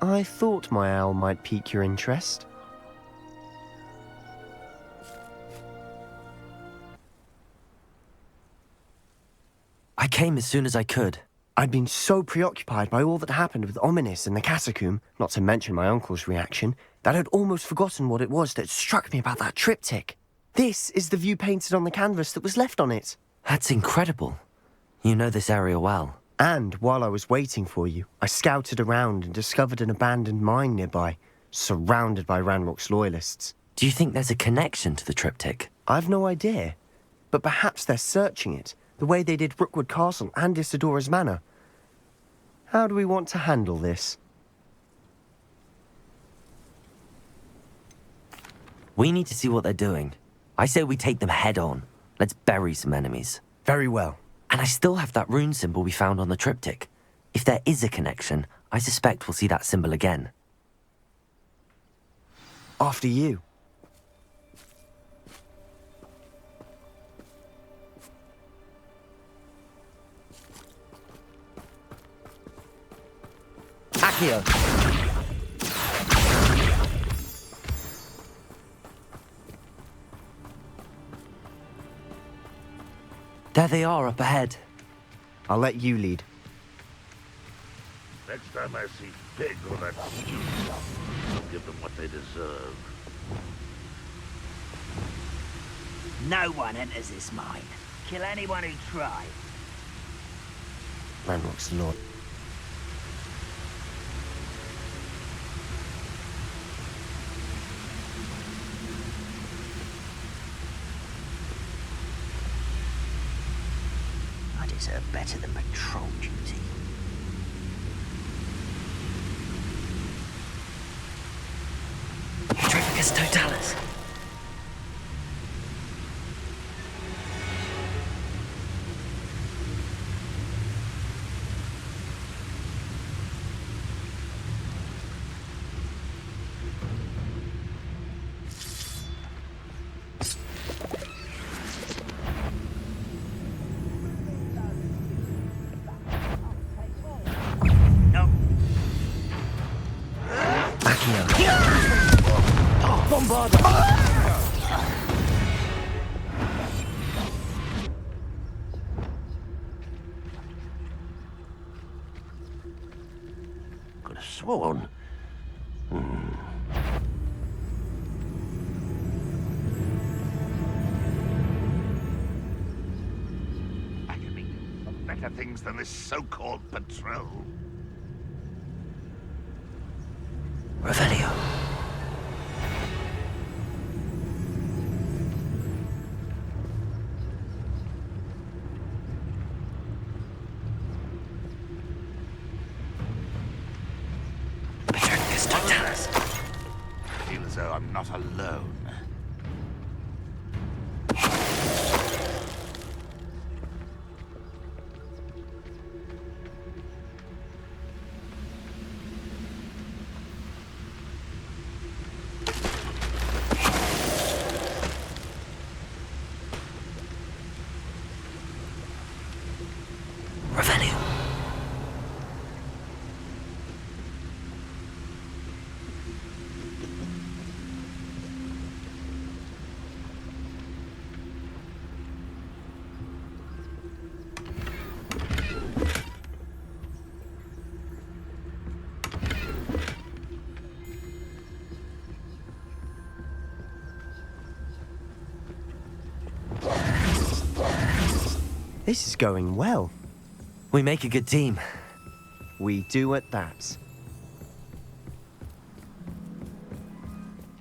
I thought my owl might pique your interest. I came as soon as I could. I'd been so preoccupied by all that happened with Ominis and the catacomb, not to mention my uncle's reaction, that I'd almost forgotten what it was that struck me about that triptych. This is the view painted on the canvas that was left on it. That's incredible. You know this area well. And while I was waiting for you, I scouted around and discovered an abandoned mine nearby, surrounded by Ranrock's loyalists. Do you think there's a connection to the triptych? I've no idea, but perhaps they're searching it, the way they did Rookwood Castle and Isidora's Manor. How do we want to handle this? We need to see what they're doing. I say we take them head on. Let's bury some enemies. Very well. And I still have that rune symbol we found on the triptych. If there is a connection, I suspect we'll see that symbol again. After you. Accio! There they are up ahead. I'll let you lead. Next time I see Pig or that stew, I'll give them what they deserve. No one enters this mine. Kill anyone who tries. Ranrock's lord. I deserve better than patrol duty. Petrificus totalis. Could have sworn. I can be better things than this so-called patrol. Revelio. Petrificus totalis. I feel as though I'm not alone. Revelio. This is going well. We make a good team. We do at that.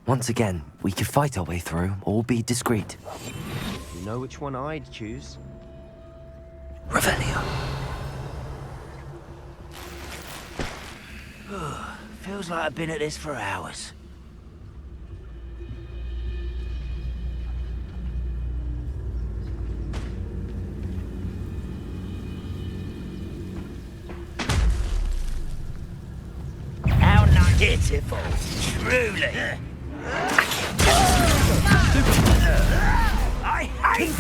Once again, we could fight our way through or be discreet. You know which one I'd choose? Revelio. Feels like I've been at this for hours. How beautiful, truly. I hate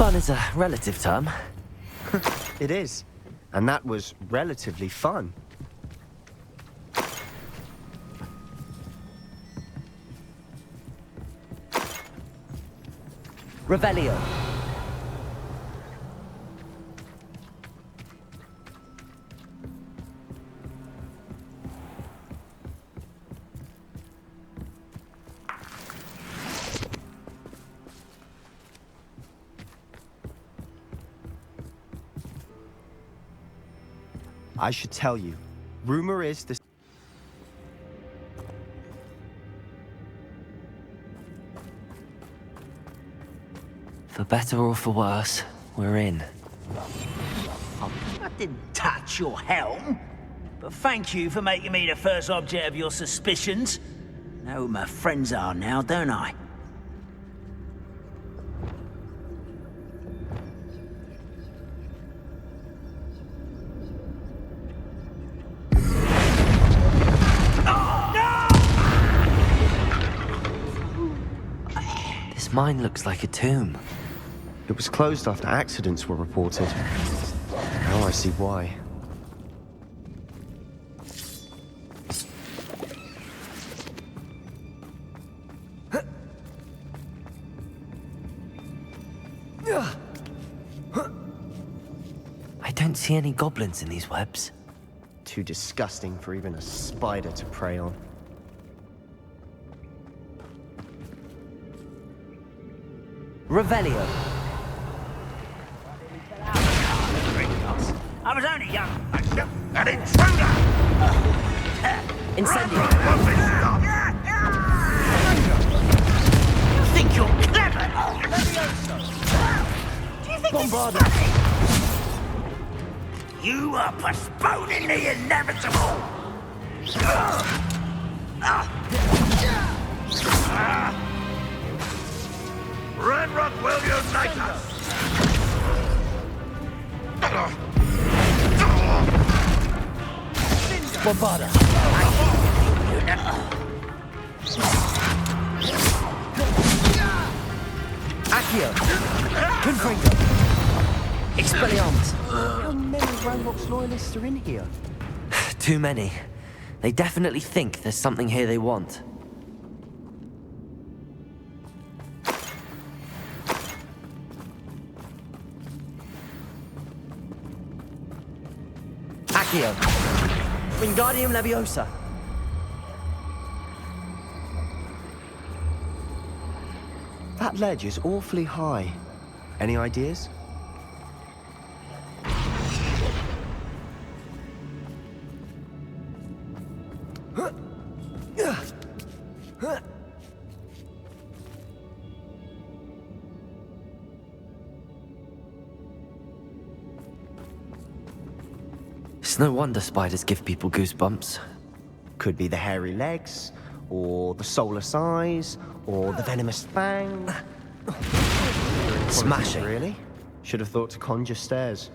Fun is a relative term. It is. And that was relatively fun. Revelio. I should tell you. Rumor is the... For better or for worse, we're in. I didn't touch your helm, but thank you for making me the first object of your suspicions. Know who my friends are now, don't I? This mine looks like a tomb. It was closed after accidents were reported. Now I see why. I don't see any goblins in these webs. Too disgusting for even a spider to prey on. Revelio. I was only young. An intruder! Incendio. Won't be stopped! You think you're clever? Do you think Bombarda. this is funny? You are postponing the inevitable. Ranrock will unite us! Bombarda. Accio. Confringo. Expelliarmus. How many Ranrock's loyalists are in here? Too many. They definitely think there's something here they want. Accio. Wingardium Leviosa. That ledge is awfully high. Any ideas? It's no wonder spiders give people goosebumps. Could be the hairy legs, or the soulless eyes, or the venomous fang. Smashing. Really? Should have thought to conjure stairs.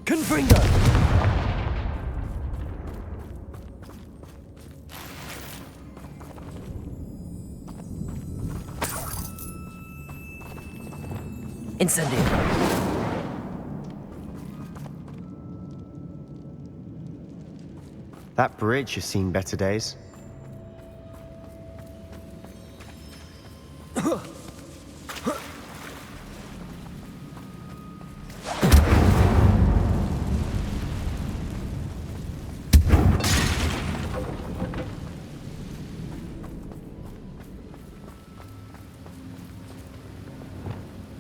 Confringo. Incendio. That bridge has seen better days.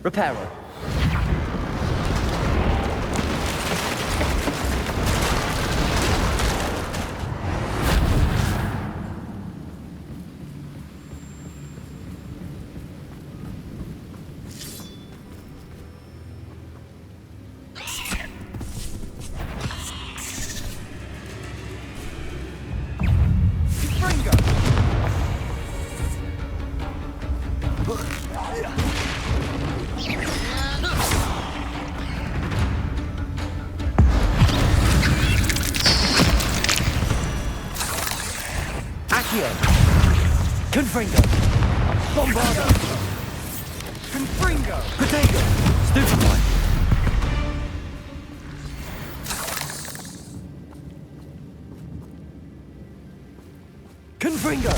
Reparo. Accio! Confringo! Bombardo! Confringo! Protego! Stupefy! Confringo!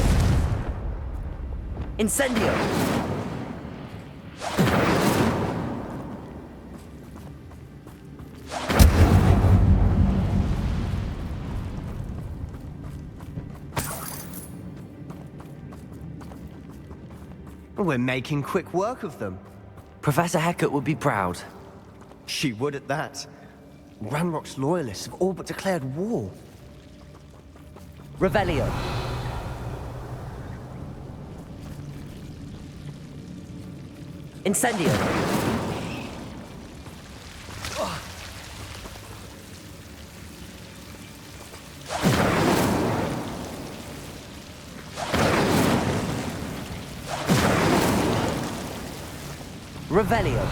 Incendio! We're making quick work of them. Professor Hecat would be proud. She would at that. Ranrock's loyalists have all but declared war. Revelio. Incendio. Revelio.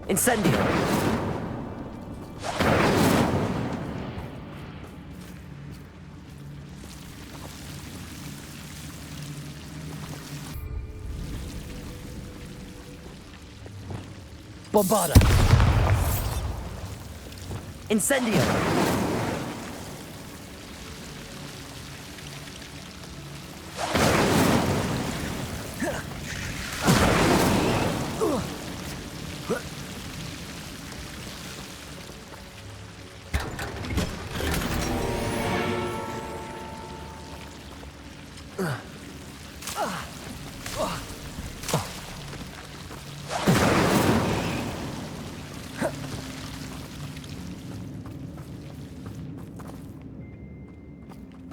Incendio. Bombarda. Incendio.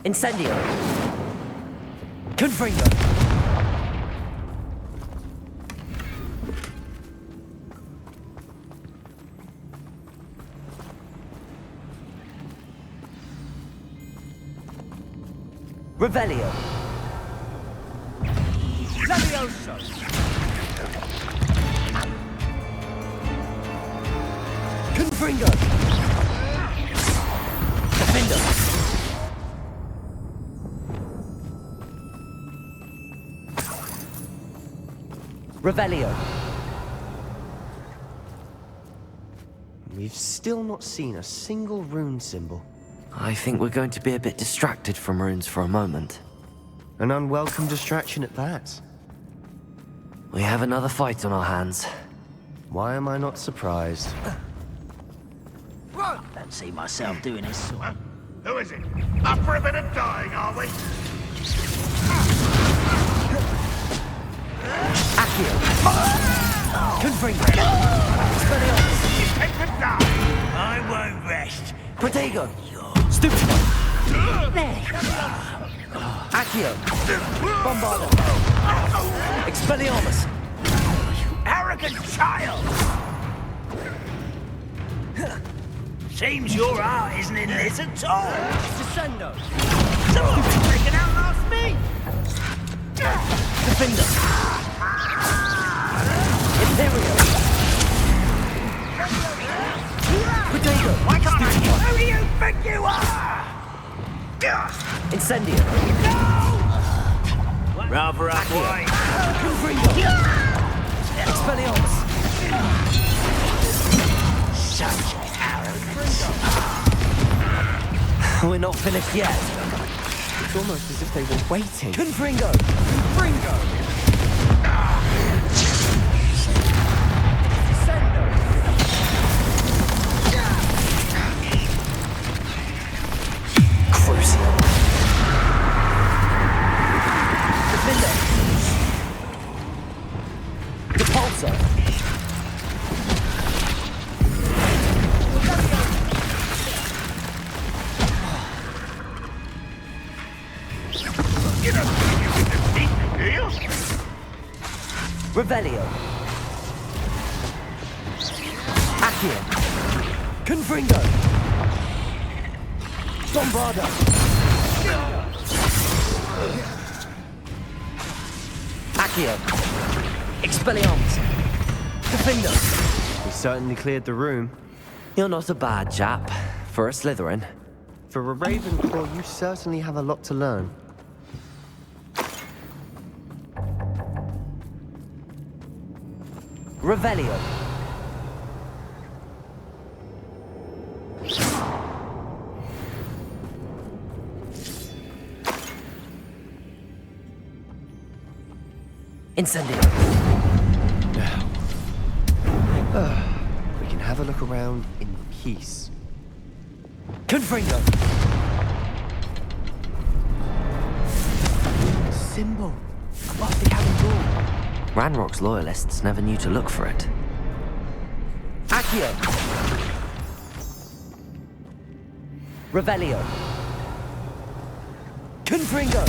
Incendio. Confringo. Revelio. Levioso! Confringo. Defendo. Revelio. We've still not seen a single rune symbol. I think we're going to be a bit distracted from runes for a moment. An unwelcome distraction at that. We have another fight on our hands. Why am I not surprised? Don't see myself doing this sort of... Who is it? Up for a bit of dying, are we? Accio. Confringo. Expelliarmus. Take the die! I won't rest. Protego. Stupefy. Accio. Bombardo. Expelliarmus. Arrogant child! Seems your heart isn't in this at all. Descendo! Someone freaking outlast me! Defender. Imperio. Protego. Why can't I? Who do you think you are? Incendio. No! Rather up white. Confringo. Expelliarmus. Such arrogance. We're not finished yet. It's almost as if they were waiting. Confringo. Confringo! Descendo! Crucial. Defender. Depulso. You don't think you can defeat me, do you? Revelio. Accio. Confringo. Bombardo. Accio. Expelliarmus. the finger. We certainly cleared the room. You're not a bad chap. For a Slytherin. For a Ravenclaw, you certainly have a lot to learn. Revelio. Incendio. Now, we can have a look around in peace. Confringo. Symbol above the cabin door. Ranrock's loyalists never knew to look for it. Accio. Revelio. Confringo.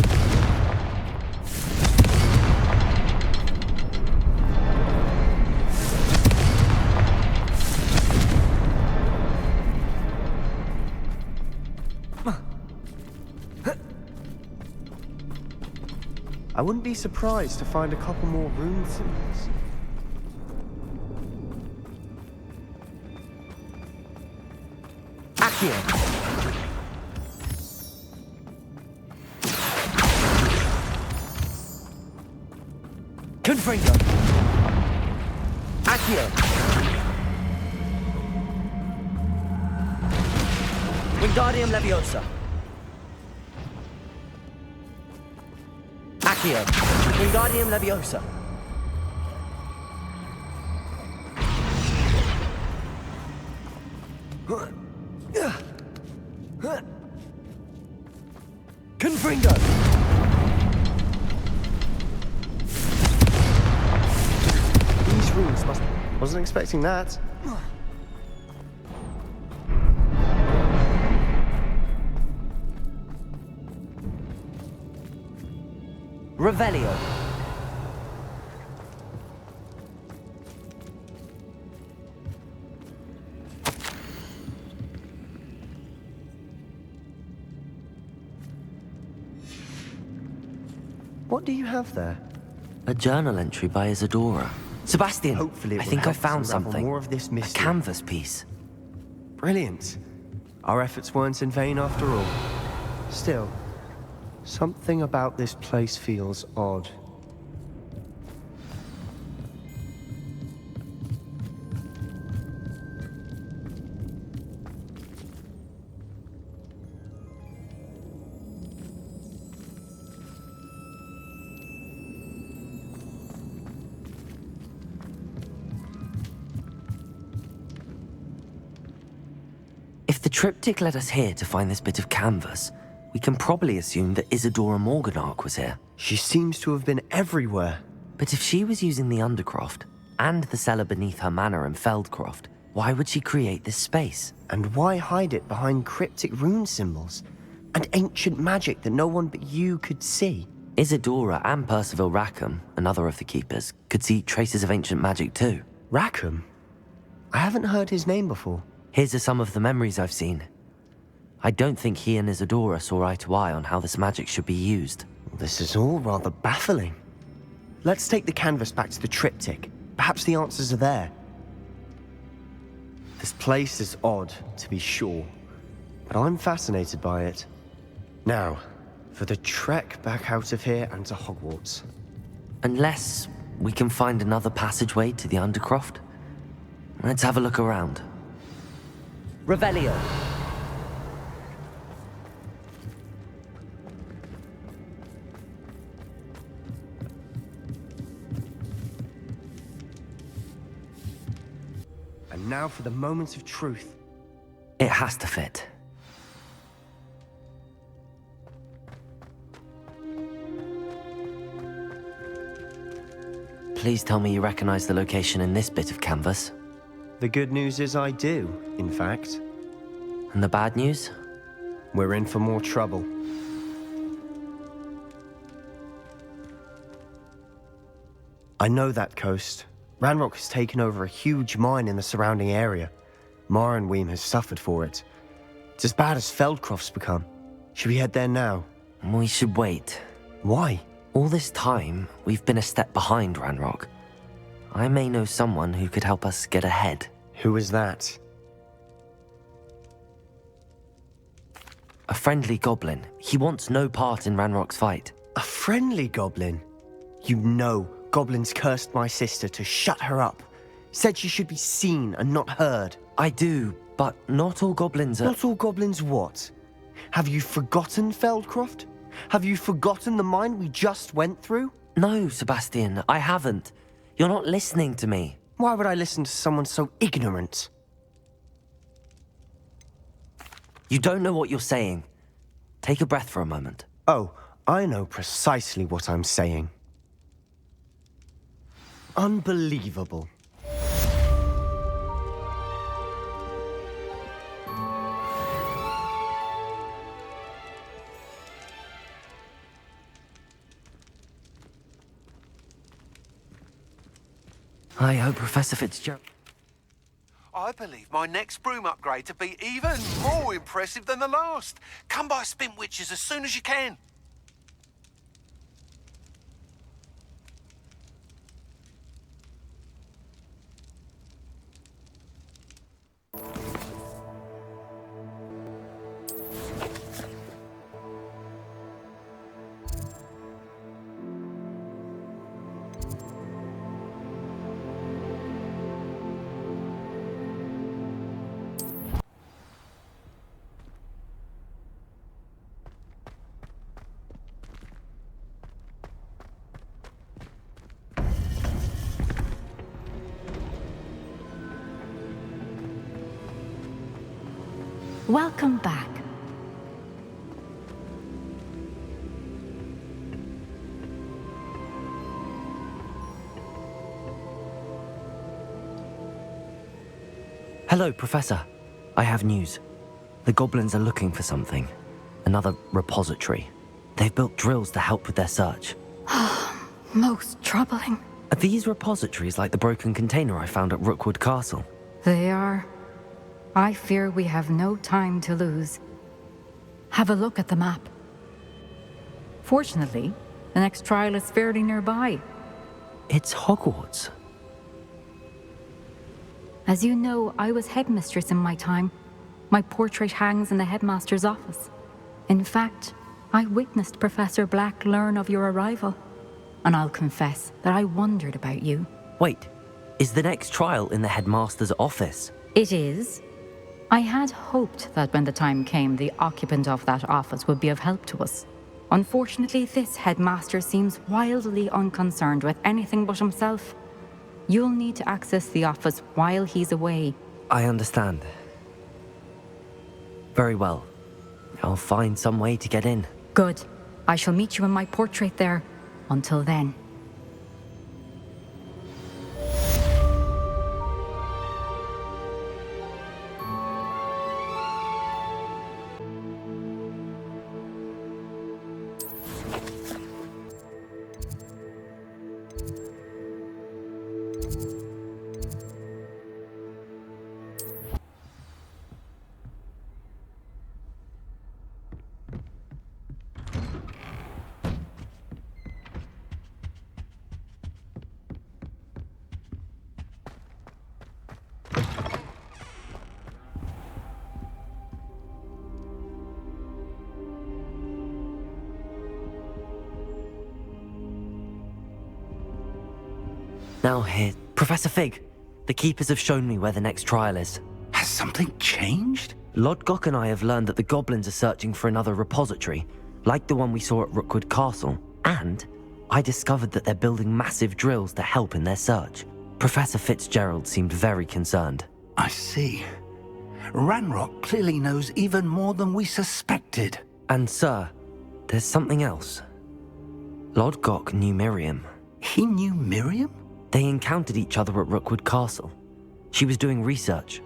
I wouldn't be surprised to find a couple more rune symbols. Accio. Confringo. Accio. Wingardium Leviosa. Accio. Wingardium Leviosa. Confringo. These runes must... Wasn't expecting that. Revelio. What do you have there? A journal entry by Isadora. Sebastian, Hopefully it I will think I help found us unravel something. more of this A mystery. canvas piece. Brilliant. Our efforts weren't in vain after all. Still, something about this place feels odd. If the triptych led us here to find this bit of canvas, we can probably assume that Isadora Morganach was here. She seems to have been everywhere. But if she was using the Undercroft, and the cellar beneath her manor in Feldcroft, why would she create this space? And why hide it behind cryptic rune symbols? And ancient magic that no one but you could see? Isadora and Percival Rackham, another of the Keepers, could see traces of ancient magic too. Rackham? I haven't heard his name before. Here's some of the memories I've seen. I don't think he and Isadora saw eye to eye on how this magic should be used. This is all rather baffling. Let's take the canvas back to the triptych. Perhaps the answers are there. This place is odd, to be sure, but I'm fascinated by it. Now, for the trek back out of here and to Hogwarts. Unless we can find another passageway to the Undercroft. Let's have a look around. Revelio. And now for the moment of truth. It has to fit. Please tell me you recognize the location in this bit of canvas. The good news is I do, in fact. And the bad news? We're in for more trouble. I know that coast. Ranrock has taken over a huge mine in the surrounding area. Mornweem has suffered for it. It's as bad as Feldcroft's become. Should we head there now? We should wait. Why? All this time, we've been a step behind Ranrock. I may know someone who could help us get ahead. Who is that? A friendly goblin. He wants no part in Ranrock's fight. A friendly goblin? You know goblins cursed my sister to shut her up. Said she should be seen and not heard. I do, but not all goblins are... Not all goblins what? Have you forgotten Feldcroft? Have you forgotten the mine we just went through? No, Sebastian, I haven't. You're not listening to me. Why would I listen to someone so ignorant? You don't know what you're saying. Take a breath for a moment. Oh, I know precisely what I'm saying. Unbelievable. I hope Professor Fitzgerald... I believe my next broom upgrade to be even more impressive than the last. Come by Spin Witches as soon as you can. Welcome back. Hello, Professor. I have news. The goblins are looking for something. Another repository. They've built drills to help with their search. Most troubling. Are these repositories like the broken container I found at Rookwood Castle? They are. I fear we have no time to lose. Have a look at the map. Fortunately, the next trial is fairly nearby. It's Hogwarts. As you know, I was headmistress in my time. My portrait hangs in the headmaster's office. In fact, I witnessed Professor Black learn of your arrival. And I'll confess that I wondered about you. Wait, is the next trial in the headmaster's office? It is. I had hoped that when the time came, the occupant of that office would be of help to us. Unfortunately, this headmaster seems wildly unconcerned with anything but himself. You'll need to access the office while he's away. I understand. Very well. I'll find some way to get in. Good. I shall meet you in my portrait there. Until then. Now here, Professor Fig. The Keepers have shown me where the next trial is. Has something changed? Lodgok and I have learned that the goblins are searching for another repository, like the one we saw at Rookwood Castle. And I discovered that they're building massive drills to help in their search. Professor Fitzgerald seemed very concerned. I see. Ranrock clearly knows even more than we suspected. And sir, there's something else. Lodgok knew Miriam. He knew Miriam? They encountered each other at Rookwood Castle. She was doing research.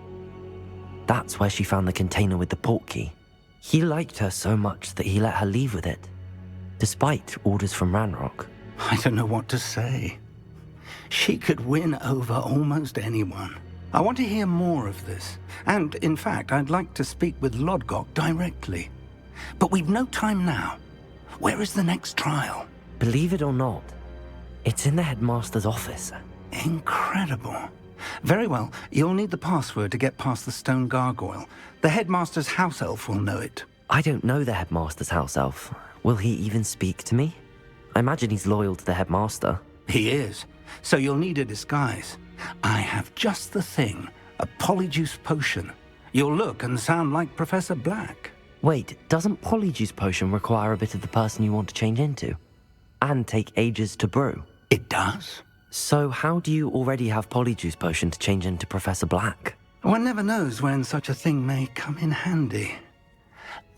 That's where she found the container with the portkey. He liked her so much that he let her leave with it, despite orders from Ranrock. I don't know what to say. She could win over almost anyone. I want to hear more of this. And, in fact, I'd like to speak with Lodgok directly. But we've no time now. Where is the next trial? Believe it or not, it's in the headmaster's office. Incredible. Very well. You'll need the password to get past the stone gargoyle. The headmaster's house elf will know it. I don't know the headmaster's house elf. Will he even speak to me? I imagine he's loyal to the headmaster. He is. So you'll need a disguise. I have just the thing. A polyjuice potion. You'll look and sound like Professor Black. Wait, doesn't Polyjuice Potion require a bit of the person you want to change into? And take ages to brew? It does. So how do you already have Polyjuice Potion to change into Professor Black? One never knows when such a thing may come in handy.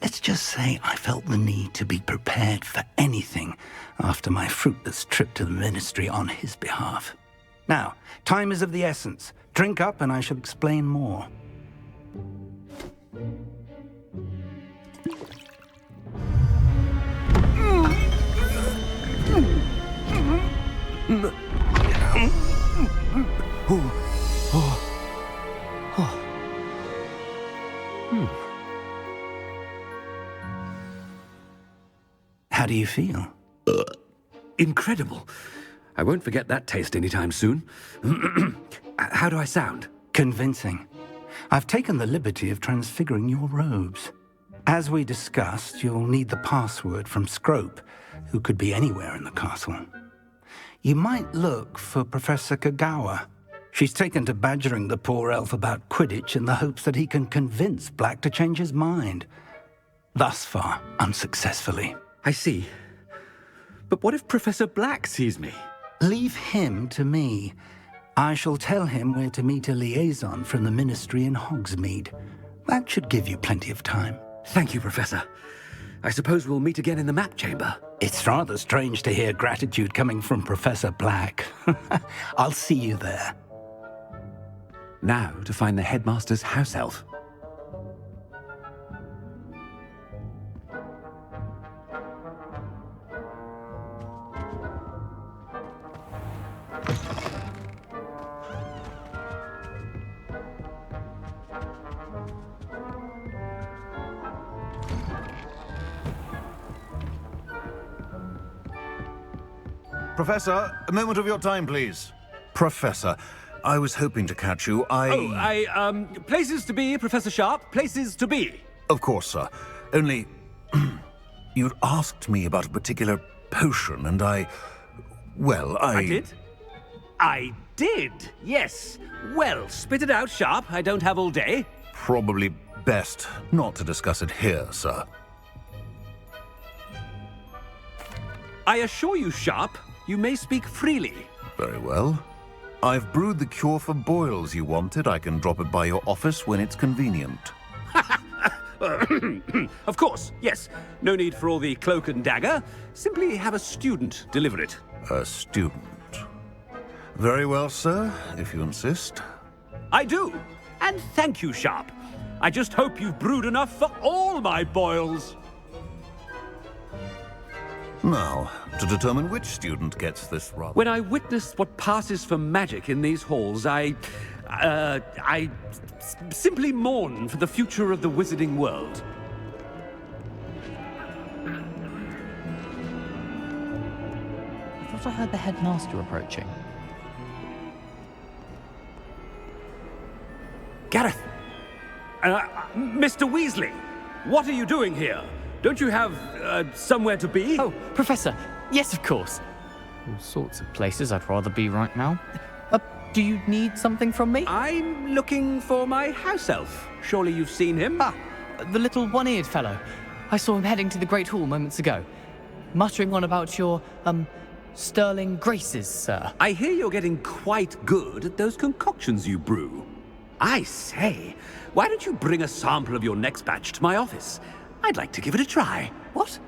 Let's just say I felt the need to be prepared for anything after my fruitless trip to the Ministry on his behalf. Now, time is of the essence. Drink up and I shall explain more. How do you feel? Incredible. I won't forget that taste anytime soon. How do I sound? Convincing. I've taken the liberty of transfiguring your robes. As we discussed, you'll need the password from Scrope, who could be anywhere in the castle. You might look for Professor Kagawa. She's taken to badgering the poor elf about Quidditch in the hopes that he can convince Black to change his mind. Thus far, unsuccessfully. I see. But what if Professor Black sees me? Leave him to me. I shall tell him where to meet a liaison from the Ministry in Hogsmeade. That should give you plenty of time. Thank you, Professor. I suppose we'll meet again in the map chamber. It's rather strange to hear gratitude coming from Professor Black. I'll see you there. Now to find the headmaster's house elf. Professor, a moment of your time, please. Professor, I was hoping to catch you. Places to be, Professor Sharp, places to be. Of course, sir. Only, you'd asked me about a particular potion, and I did? I did, yes. Well, spit it out, Sharp. I don't have all day. Probably best not to discuss it here, sir. I assure you, Sharp, you may speak freely. Very well. I've brewed the cure for boils you wanted. I can drop it by your office when it's convenient. Of course, yes. No need for all the cloak and dagger. Simply have a student deliver it. A student. Very well, sir, if you insist. I do. And thank you, Sharp. I just hope you've brewed enough for all my boils. Now, to determine which student gets this rather... When I witnessed what passes for magic in these halls, I simply mourn for the future of the wizarding world. I thought I heard the headmaster approaching. Gareth! Mr. Weasley! What are you doing here? Don't you have, somewhere to be? Oh, Professor. Yes, of course. All sorts of places I'd rather be right now. Do you need something from me? I'm looking for my house elf. Surely you've seen him? Ah, the little one-eared fellow. I saw him heading to the Great Hall moments ago. Muttering on about your, sterling graces, sir. I hear you're getting quite good at those concoctions you brew. I say, why don't you bring a sample of your next batch to my office? I'd like to give it a try. What?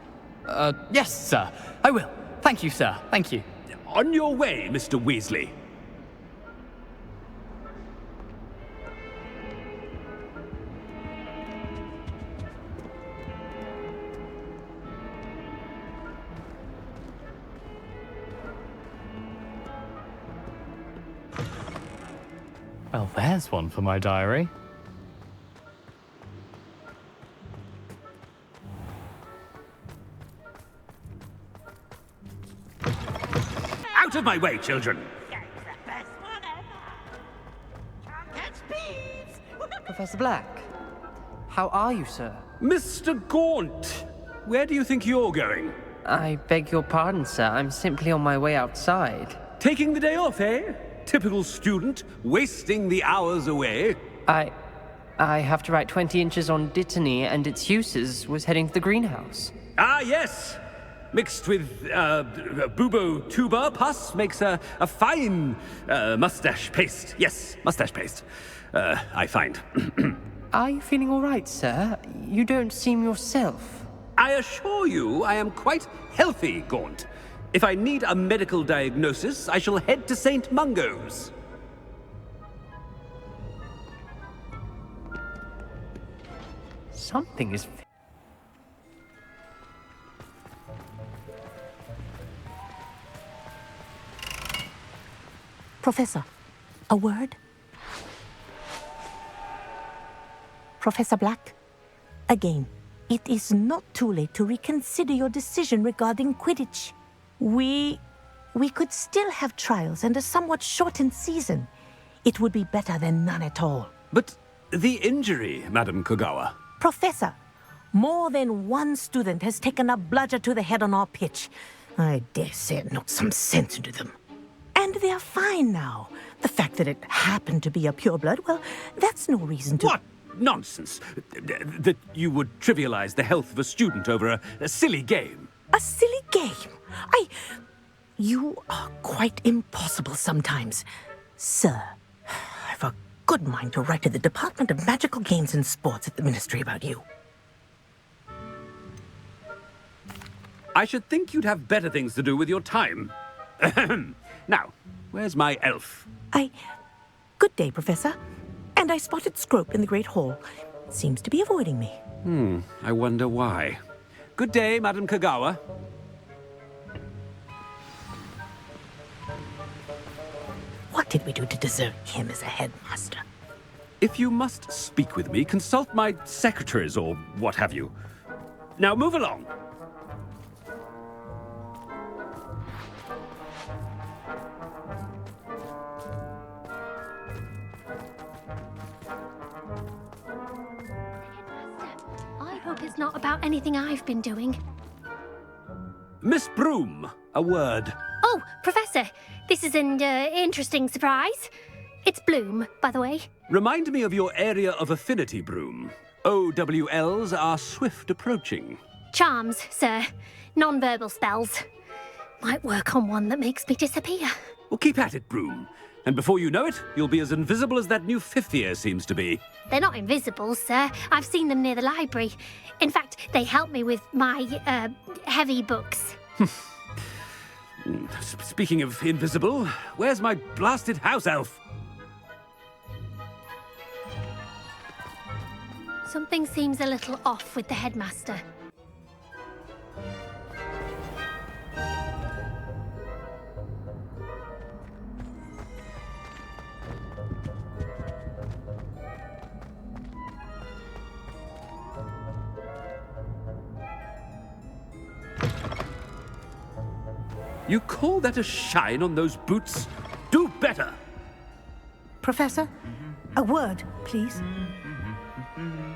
Yes, sir. I will. Thank you, sir. Thank you. On your way, Mr. Weasley. Well, there's one for my diary. Out of my way, children! Professor Black. How are you, sir? Mr. Gaunt, where do you think you're going? I beg your pardon, sir. I'm simply on my way outside. Taking the day off, eh? Typical student, wasting the hours away. I have to write 20 inches on Dittany and its uses. Was heading to the greenhouse. Ah, yes! Mixed with, bubo tuber pus makes a fine, mustache paste. Yes, mustache paste. I find. Are you feeling all right, sir? You don't seem yourself. I assure you I am quite healthy, Gaunt. If I need a medical diagnosis, I shall head to St. Mungo's. Something is... Professor, a word? Professor Black, again, it is not too late to reconsider your decision regarding Quidditch. We could still have trials and a somewhat shortened season. It would be better than none at all. But the injury, Madam Kogawa. Professor, more than one student has taken a bludger to the head on our pitch. I dare say it knocked some sense into them. And they're fine now. The fact that it happened to be a pureblood, well, that's no reason to... What nonsense! That you would trivialize the health of a student over a silly game. A silly game? You are quite impossible sometimes. Sir, I've a good mind to write to the Department of Magical Games and Sports at the Ministry about you. I should think you'd have better things to do with your time. Now, where's my elf? Good day, Professor. And I spotted Scrope in the Great Hall. Seems to be avoiding me. I wonder why. Good day, Madam Kogawa. What did we do to deserve him as a headmaster? If you must speak with me, consult my secretaries or what have you. Now move along. I hope it's not about anything I've been doing. Miss Broom, a word. Oh, Professor, this is an interesting surprise. It's Bloom, by the way. Remind me of your area of affinity, Broom. OWLs are swift approaching. Charms, sir. Non-verbal spells. Might work on one that makes me disappear. Well, keep at it, Broom. And before you know it, you'll be as invisible as that new fifth year seems to be. They're not invisible, sir. I've seen them near the library. In fact, they help me with my, heavy books. Speaking of invisible, where's my blasted house elf? Something seems a little off with the headmaster. You call that a shine on those boots? Do better! Professor, a word, please.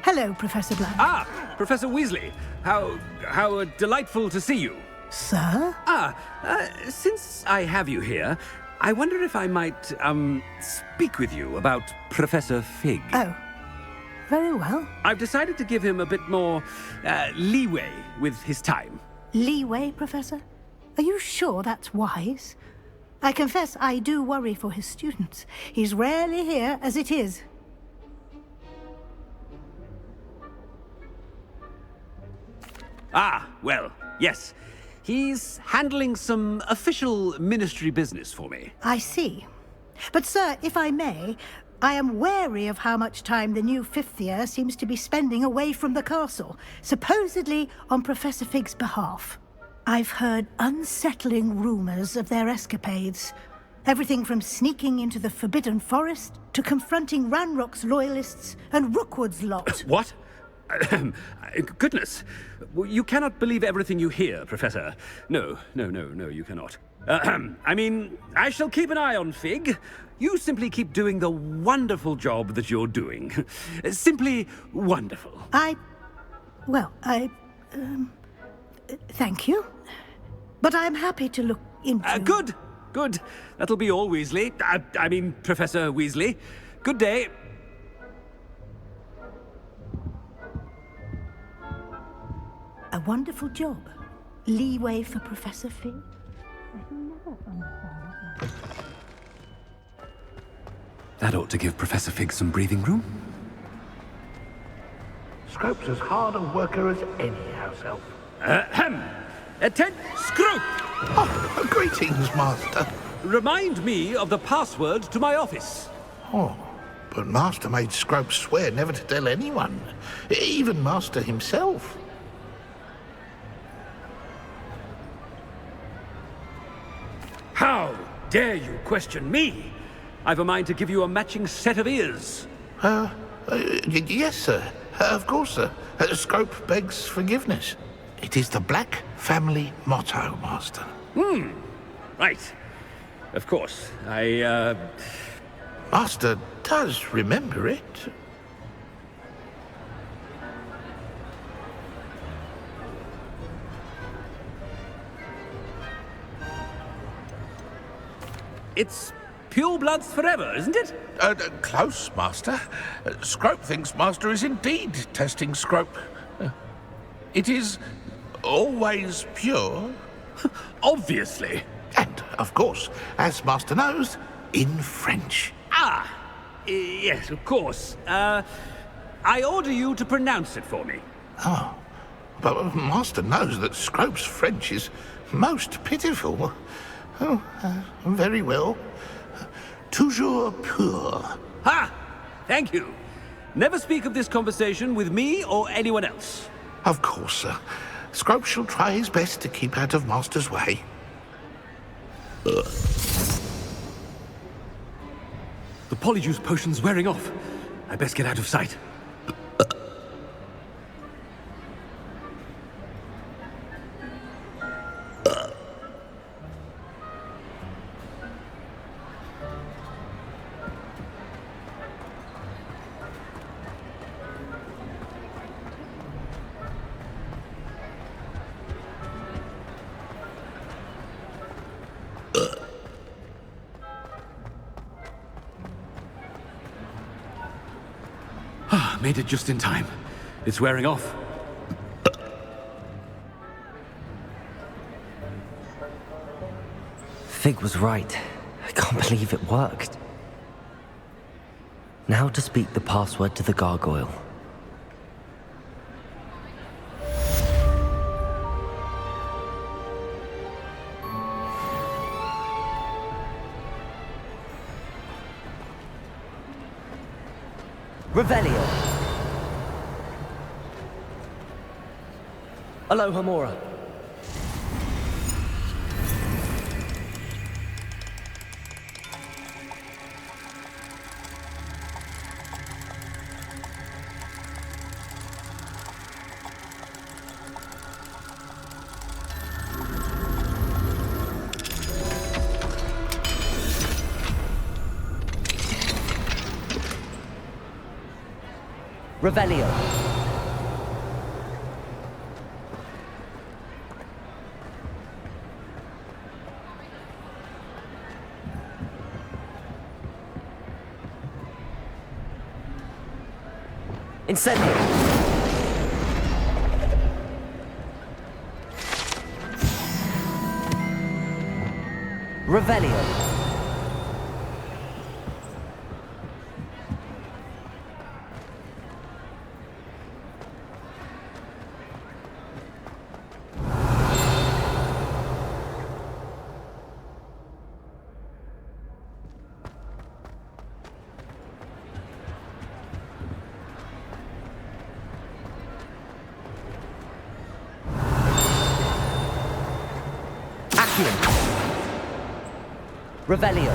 Hello, Professor Black. Ah, Professor Weasley. How delightful to see you. Sir? Since I have you here, I wonder if I might, speak with you about Professor Fig. Oh, very well. I've decided to give him a bit more, leeway with his time. Leeway, Professor? Are you sure that's wise? I confess I do worry for his students. He's rarely here as it is. Ah, well, yes. He's handling some official ministry business for me. I see. But, sir, if I may, I am wary of how much time the new fifth year seems to be spending away from the castle, supposedly on Professor Fig's behalf. I've heard unsettling rumors of their escapades. Everything from sneaking into the Forbidden Forest to confronting Ranrock's loyalists and Rookwood's lot. What? Goodness. You cannot believe everything you hear, Professor. No, you cannot. I mean, I shall keep an eye on Fig. You simply keep doing the wonderful job that you're doing. Simply wonderful. Thank you. But I'm happy to look into... Good. That'll be all, Weasley. I mean, Professor Weasley. Good day. A wonderful job. Leeway for Professor Fig. That ought to give Professor Fig some breathing room. Scrope's as hard a worker as any house elf. Attend, Scrope! Oh, greetings, Master. Remind me of the password to my office. Oh, but Master made Scrope swear never to tell anyone, even Master himself. How dare you question me? I've a mind to give you a matching set of ears. Yes, sir. Of course, sir. Scrope begs forgiveness. It is the Black family motto, Master. Right. Of course. Master does remember it. It's pure bloods forever, isn't it? Close, Master. Scrope thinks Master is indeed testing Scrope. It is always pure. Obviously. And, of course, as Master knows, in French. Yes, of course. I order you to pronounce it for me. Oh, but Master knows that Scrope's French is most pitiful. Oh, very well. Toujours pur. Ha! Thank you. Never speak of this conversation with me or anyone else. Of course, sir. Scrope shall try his best to keep out of Master's way. The Polyjuice potion's wearing off. I best get out of sight. Made it just in time. It's wearing off. Fig was right. I can't believe it worked. Now to speak the password to the gargoyle. Revelio. Aloha Mora. Revelio. Incendio. Revelio. Revelio.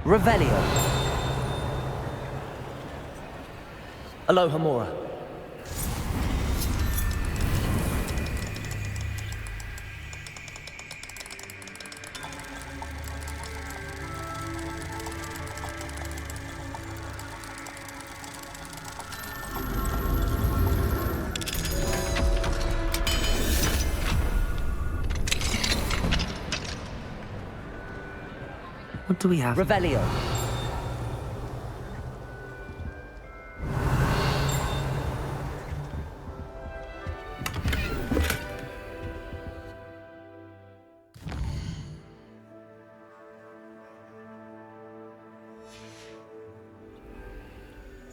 Revelio. Aloha Mora. What do we have? Revelio.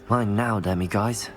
Mine now, demi guys.